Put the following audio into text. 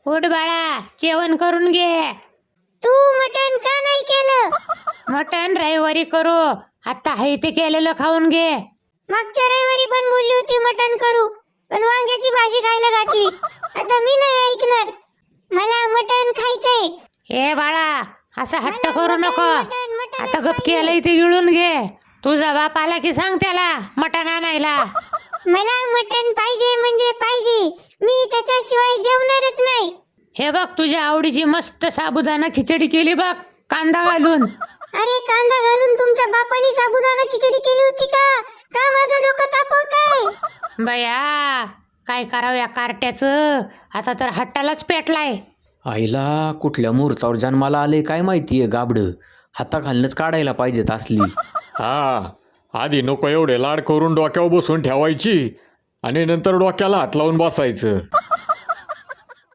उठ बाळा, जेवण करून घे. तू मटण का नाही केलं? मटण रविवारी करू, आता आहे ते केलेलं खाऊन घे. मागच्या रविवारी पण बोलली होती मटण करू, पण वांग्याची भाजी खायला घातली. आता मी नाही ऐकणार, मला मटण खायचंय. हे बाळा, असा हट्ट करू मटण, नको. मटण, मटणच आता गप पाहिजे. केलंय ते गिळून घे. तुझा बाप आला की सांग त्याला मटण आणायला. मला मटण पाहिजे म्हणजे पाहिजे, मी त्याच्याशिवाय जेवणारच नाही. हे बघ, तुझ्या आवडीची मस्त साबुदाणा खिचडी केली बघ, कांदा घालून. अरे कांदा घालून तुमच्या बापाने साबुदाणा खिचडी केली होती का? का माझं डोकं तापवताय? बया, काय करावं या कार्ट्याचं, आता तर हट्टालाच पेटलाय. आईला कुठल्या मुहूर्तावर जन्माला आले काय माहितीये गाबडं. हाताखालनंच काढायला पाहिजेत असली. हा, आधी नको एवढे लाड करून डोक्यावर बसून ठेवायची आणि नंतर डोक्याला हात लावून बसायचं.